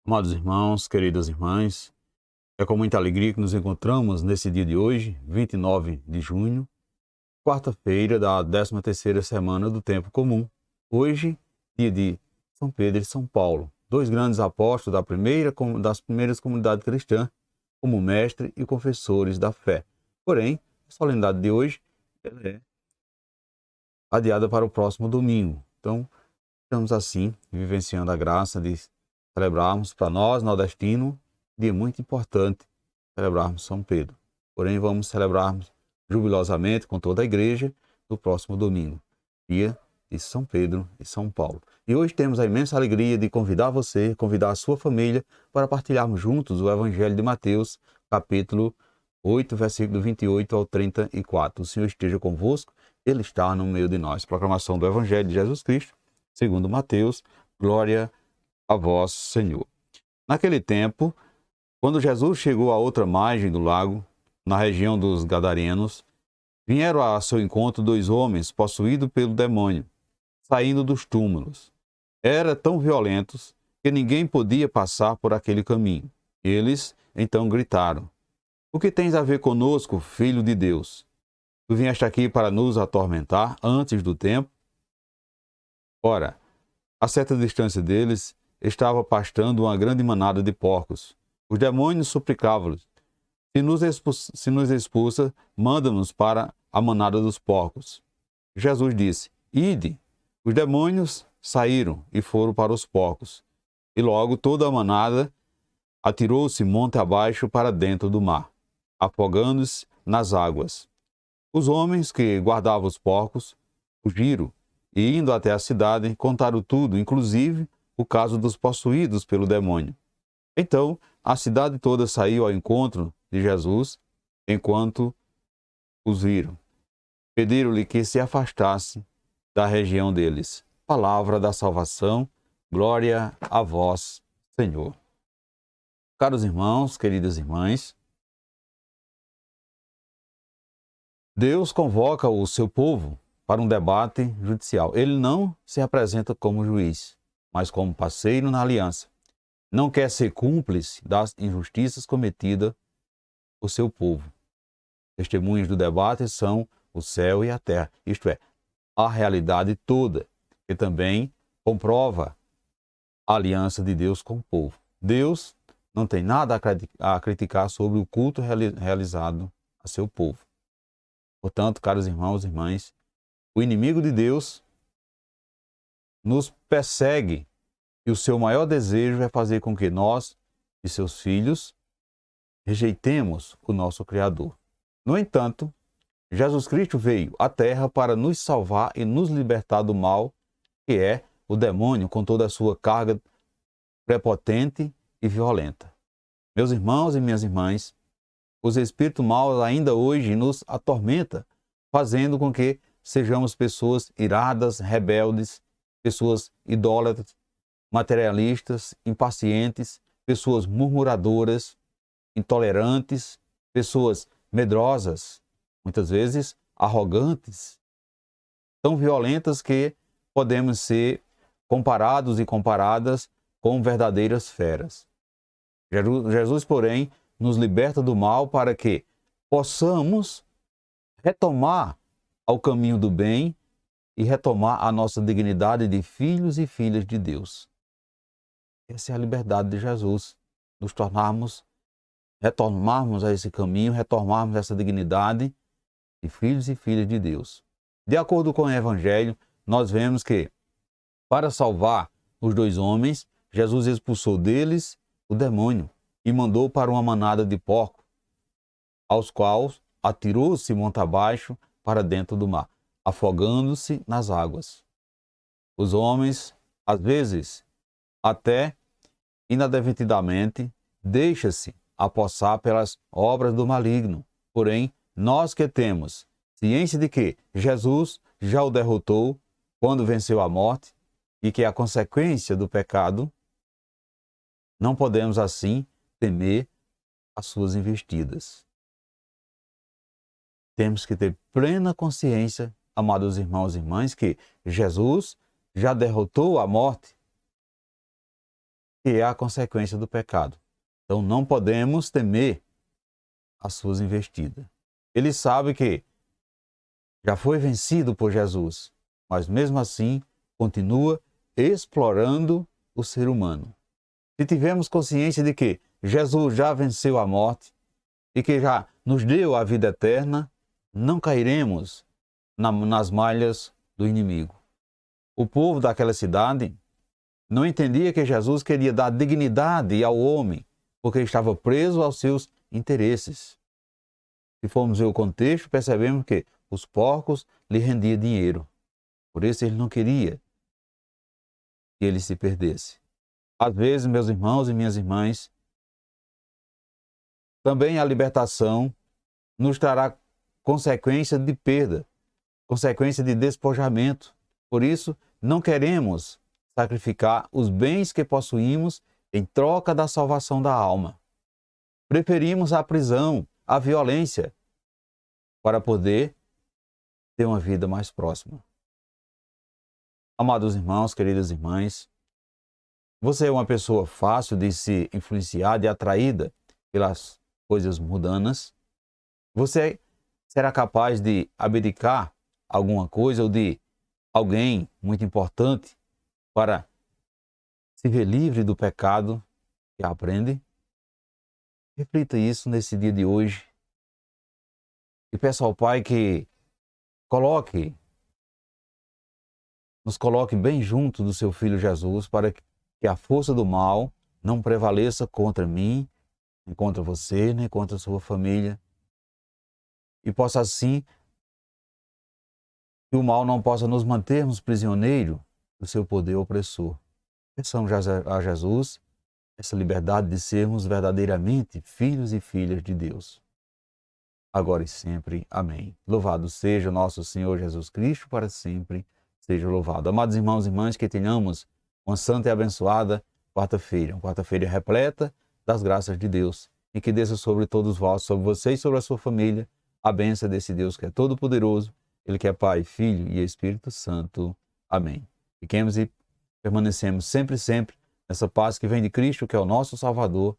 Amados irmãos, queridas irmãs, é com muita alegria que nos encontramos nesse dia de hoje, 29 de junho, quarta-feira da 13ª semana do Tempo Comum. Hoje, dia de São Pedro e São Paulo, dois grandes apóstolos das primeiras comunidades cristãs, como mestre e confessores da fé. Porém, a solenidade de hoje ela é adiada para o próximo domingo. Então, estamos assim, vivenciando a graça de celebrarmos para nós, nordestinos, dia muito importante, celebrarmos São Pedro. Porém, vamos celebrarmos jubilosamente com toda a igreja no próximo domingo, dia de São Pedro e São Paulo. E hoje temos a imensa alegria de convidar você, convidar a sua família para partilharmos juntos o Evangelho de Mateus, capítulo 8, versículo 28 ao 34. O Senhor esteja convosco, Ele está no meio de nós. Proclamação do Evangelho de Jesus Cristo, segundo Mateus. Glória a vós, Senhor. Naquele tempo, quando Jesus chegou à outra margem do lago, na região dos Gadarenos, vieram a seu encontro dois homens possuídos pelo demônio, saindo dos túmulos. Eram tão violentos que ninguém podia passar por aquele caminho. Eles então gritaram: "O que tens a ver conosco, Filho de Deus? Tu vieste aqui para nos atormentar antes do tempo?" Ora, a certa distância deles, estava pastando uma grande manada de porcos. Os demônios suplicavam-lhes: Se nos expulsa, manda-nos para a manada dos porcos. Jesus disse: Ide. Os demônios saíram e foram para os porcos. E logo toda a manada atirou-se monte abaixo para dentro do mar, afogando-se nas águas. Os homens que guardavam os porcos fugiram e, indo até a cidade, contaram tudo, inclusive o caso dos possuídos pelo demônio. Então, a cidade toda saiu ao encontro de Jesus, enquanto os viram. Pediram-lhe que se afastasse da região deles. Palavra da salvação, glória a vós, Senhor. Caros irmãos, queridas irmãs, Deus convoca o seu povo para um debate judicial. Ele não se apresenta como juiz, mas como parceiro na aliança. Não quer ser cúmplice das injustiças cometidas por seu povo. Testemunhas do debate são o céu e a terra, isto é, a realidade toda, que também comprova a aliança de Deus com o povo. Deus não tem nada a criticar sobre o culto realizado a seu povo. Portanto, caros irmãos e irmãs, o inimigo de Deus nos persegue e o seu maior desejo é fazer com que nós e seus filhos rejeitemos o nosso Criador. No entanto, Jesus Cristo veio à Terra para nos salvar e nos libertar do mal, que é o demônio com toda a sua carga prepotente e violenta. Meus irmãos e minhas irmãs, os espíritos maus ainda hoje nos atormentam, fazendo com que sejamos pessoas iradas, rebeldes, pessoas idólatras, materialistas, impacientes, pessoas murmuradoras, intolerantes, pessoas medrosas, muitas vezes arrogantes, tão violentas que podemos ser comparados e comparadas com verdadeiras feras. Jesus, porém, nos liberta do mal para que possamos retomar ao caminho do bem e retomar a nossa dignidade de filhos e filhas de Deus. Essa é a liberdade de Jesus, nos retornarmos a esse caminho, retornarmos essa dignidade de filhos e filhas de Deus. De acordo com o Evangelho, nós vemos que, para salvar os dois homens, Jesus expulsou deles o demônio e mandou para uma manada de porcos, aos quais atirou-se monte abaixo para dentro do mar, afogando-se nas águas. Os homens, às vezes, até inadevertidamente, deixam-se apossar pelas obras do maligno. Porém, nós que temos ciência de que Jesus já o derrotou quando venceu a morte e que é a consequência do pecado, não podemos assim temer as suas investidas. Temos que ter plena consciência, amados irmãos e irmãs, que Jesus já derrotou a morte que é a consequência do pecado. Então não podemos temer as suas investidas. Ele sabe que já foi vencido por Jesus, mas mesmo assim continua explorando o ser humano. Se tivermos consciência de que Jesus já venceu a morte e que já nos deu a vida eterna, não cairemos nas malhas do inimigo. O povo daquela cidade não entendia que Jesus queria dar dignidade ao homem, porque estava preso aos seus interesses. Se formos ver o contexto, percebemos que os porcos lhe rendiam dinheiro. Por isso ele não queria que ele se perdesse. Às vezes, meus irmãos e minhas irmãs, também a libertação nos trará consequência de perda, consequência de despojamento. Por isso, não queremos sacrificar os bens que possuímos em troca da salvação da alma. Preferimos a prisão, a violência, para poder ter uma vida mais próxima. Amados irmãos, queridas irmãs, você é uma pessoa fácil de se influenciar, de atraída pelas coisas mundanas? Você será capaz de abdicar alguma coisa ou de alguém muito importante para se ver livre do pecado que aprende? Reflita isso nesse dia de hoje e peça ao Pai que nos coloque bem junto do seu Filho Jesus para que a força do mal não prevaleça contra mim, nem contra você, nem contra a sua família. E possa assim, que o mal não possa nos mantermos prisioneiros do seu poder opressor. Peçamos a Jesus essa liberdade de sermos verdadeiramente filhos e filhas de Deus. Agora e sempre. Amém. Louvado seja nosso Senhor Jesus Cristo, para sempre seja louvado. Amados irmãos e irmãs, que tenhamos uma santa e abençoada quarta-feira, uma quarta-feira repleta das graças de Deus, e que desça sobre todos vós, sobre você e sobre a sua família, a bênção desse Deus que é todo-poderoso, Ele que é Pai, Filho e Espírito Santo. Amém. Fiquemos e permanecemos sempre nessa paz que vem de Cristo, que é o nosso Salvador,